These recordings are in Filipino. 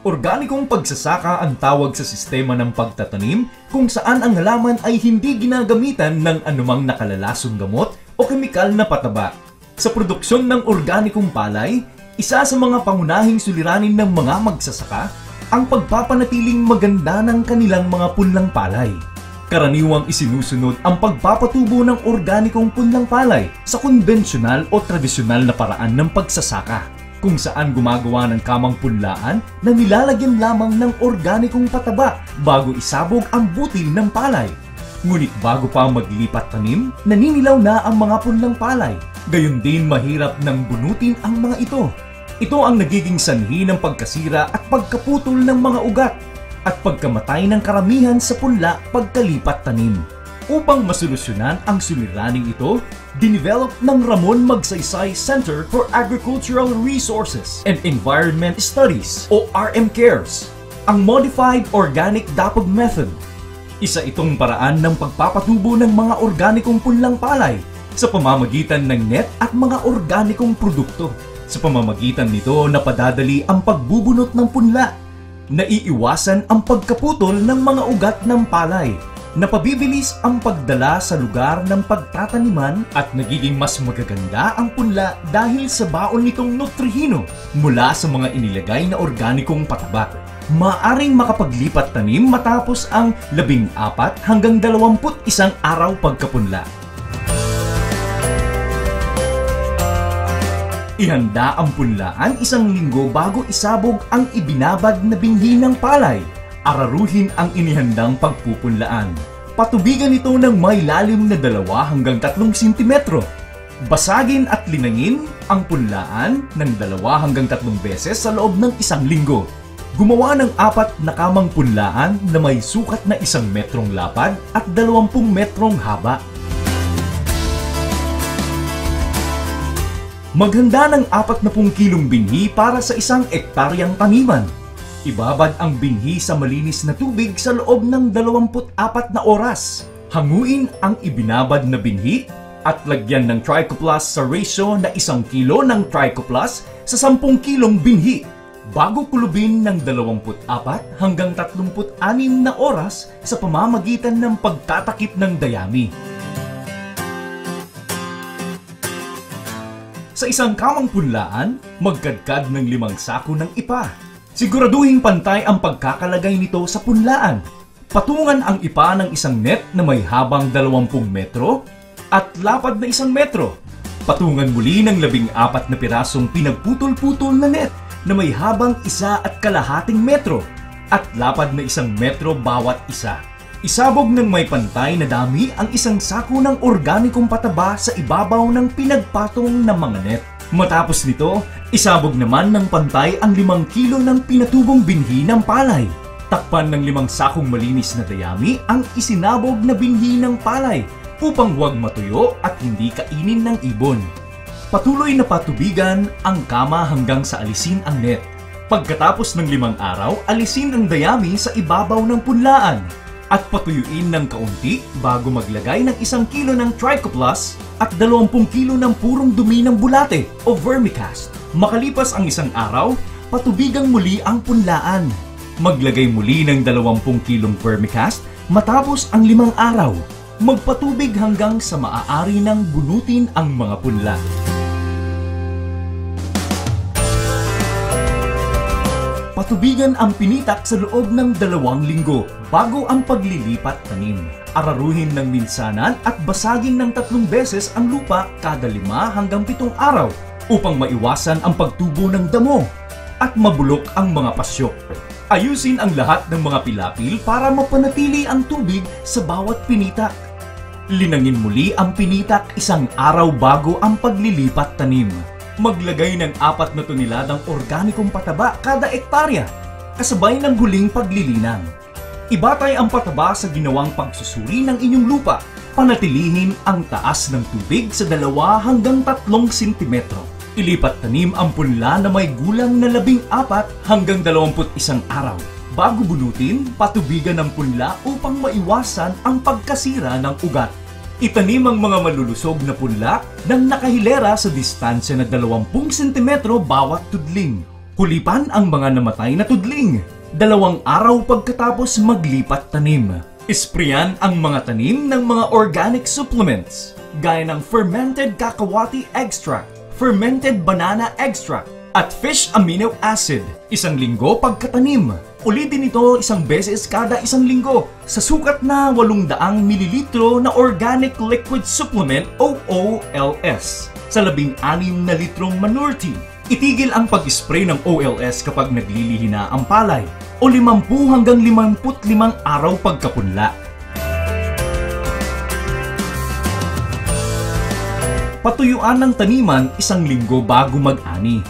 Organikong pagsasaka ang tawag sa sistema ng pagtatanim kung saan ang halaman ay hindi ginagamitan ng anumang nakalalasong gamot o kemikal na pataba. Sa produksyon ng organikong palay, isa sa mga pangunahing suliranin ng mga magsasaka ang pagpapanatiling maganda ng kanilang mga punlang palay. Karaniwang isinusunod ang pagpapatubo ng organikong punlang palay sa konbensyonal o tradisyonal na paraan ng pagsasaka, kung saan gumagawa ng kamang punlaan na nilalagyan lamang ng organikong pataba bago isabog ang butil ng palay. Ngunit bago pa maglipat tanim, naninilaw na ang mga punlang palay. Gayon din mahirap nang bunutin ang mga ito. Ito ang nagiging sanhi ng pagkasira at pagkaputol ng mga ugat at pagkamatay ng karamihan sa punla pagkalipat tanim. Upang masolusyonan ang suliraning ito, dinevelop ng Ramon Magsaysay Center for Agricultural Resources and Environment Studies o RMCARES ang Modified Organic Dapog Method. Isa itong paraan ng pagpapatubo ng mga organikong punlang palay sa pamamagitan ng net at mga organikong produkto. Sa pamamagitan nito, napadadali ang pagbubunot ng punla, naiiwasan ang pagkaputol ng mga ugat ng palay, napabibilis ang pagdala sa lugar ng pagtataniman at nagiging mas magaganda ang punla dahil sa baon nitong nutrihino mula sa mga inilagay na organikong pataba. Maaring makapaglipat tanim matapos ang 14 hanggang 21 araw pagkapunla. Ihanda ang punlaan 1 linggo bago isabog ang ibinabad na binhi ng palay. Araruhin ang inihandang pagpupunlaan. Patubigan ito ng may lalim na 2 hanggang 3 sentimetro. Basagin at linangin ang punlaan ng 2 hanggang 3 beses sa loob ng 1 linggo. Gumawa ng 4 na kamang punlaan na may sukat na 1 metrong lapad at 20 metrong haba. Maghanda ng 40 kilong binhi para sa 1 ektaryang taniman. Ibabad ang binhi sa malinis na tubig sa loob ng 24 na oras. Hanguin ang ibinabad na binhi at lagyan ng Tricoplus sa ratio na 1 kilo ng Tricoplus sa 10 kilong binhi bago kulubin ng 24 hanggang 36 na oras sa pamamagitan ng pagtatakip ng dayami. Sa 1 kamang punlaan, magkadkad ng 5 sako ng ipa. Siguraduhing pantay ang pagkakalagay nito sa punlaan. Patungan ang ipa ng 1 net na may habang 20 metro at lapad na 1 metro. Patungan muli ng 14 na pirasong pinagputol-putol na net na may habang 1.5 metro at lapad na 1 metro bawat isa. Isabog ng may pantay na dami ang 1 sako ng organikong pataba sa ibabaw ng pinagpatong na mga net. Matapos nito, isabog naman ng pantay ang 5 kilo ng pinatubong binhi ng palay. Takpan ng 5 sakong malinis na dayami ang isinabog na binhi ng palay upang huwag matuyo at hindi kainin ng ibon. Patuloy na patubigan ang kama hanggang sa alisin ang net. Pagkatapos ng 5 araw, alisin ang dayami sa ibabaw ng punlaan at patuyuin ng kaunti bago maglagay ng 1 kilo ng Tricoplus at 20 kilo ng purong dumi ng bulate o vermicast. Makalipas ang 1 araw, patubigang muli ang punlaan. Maglagay muli ng 20 kilong vermicast matapos ang 5 araw. Magpatubig hanggang sa maaari ng bunutin ang mga punla. Patubigan ang pinitak sa loob ng 2 linggo bago ang paglilipat tanim. Araruhin ng minsanan at basagin ng 3 beses ang lupa kada 5 hanggang 7 araw upang maiwasan ang pagtubo ng damo at mabulok ang mga pasyok. Ayusin ang lahat ng mga pilapil para mapanatili ang tubig sa bawat pinitak. Linangin muli ang pinitak 1 araw bago ang paglilipat tanim. Maglagay ng 4 na toneladang organikong pataba kada ektarya, kasabay ng huling paglilinang. Ibatay ang pataba sa ginawang pagsusuri ng inyong lupa. Panatilihin ang taas ng tubig sa 2 hanggang 3 sentimetro. Ilipat tanim ang punla na may gulang na 14 hanggang 21 araw. Bago bunutin, patubigan ng punla upang maiwasan ang pagkasira ng ugat. Itanim ang mga malulusog na punla ng nakahilera sa distansya na 20 sentimetro bawat tudling. Kulipan ang mga namatay na tudling. 2 araw pagkatapos maglipat tanim. Isprayan ang mga tanim ng mga organic supplements gaya ng fermented cacahuate extract, fermented banana extract, at fish amino acid. 1 linggo pagkatanim. Ulitin ito 1 beses kada 1 linggo sa sukat na 800 mililitro na organic liquid supplement o OLS sa 16 na litrong manure tea. Itigil ang pag-spray ng OLS kapag naglilihi na ang palay o 50 hanggang 55 araw pagkapunla. Patuyuan ng taniman 1 linggo bago mag-ani.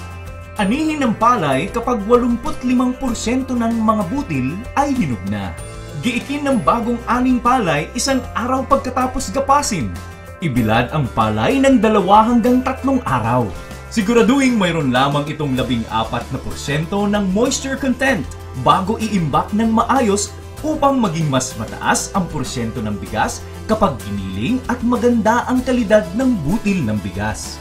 Anihin ng palay kapag 85% ng mga butil ay hinog na. Giikin ng bagong aning palay 1 araw pagkatapos gapasin. Ibilad ang palay ng 2 hanggang 3 araw. Siguraduhin mayroon lamang itong 14% ng moisture content bago iimbak ng maayos upang maging mas mataas ang porsyento ng bigas kapag giniling at maganda ang kalidad ng butil ng bigas.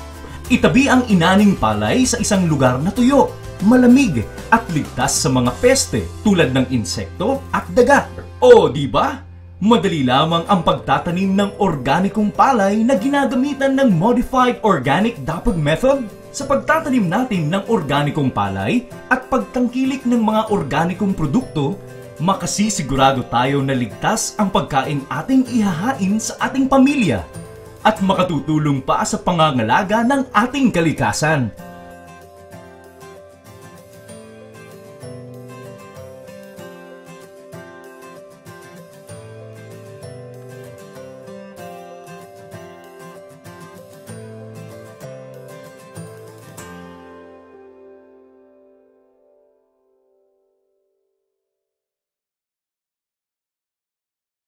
Itabi ang inaning palay sa isang lugar na tuyo, malamig at ligtas sa mga peste tulad ng insekto at daga. O di ba? Madali lamang ang pagtatanim ng organikong palay na ginagamitan ng Modified Organic Dapog Method. Sa pagtatanim natin ng organikong palay at pagtangkilik ng mga organikong produkto, makasisigurado tayo na ligtas ang pagkain ating ihahain sa ating pamilya at makatutulong pa sa pangangalaga ng ating kalikasan.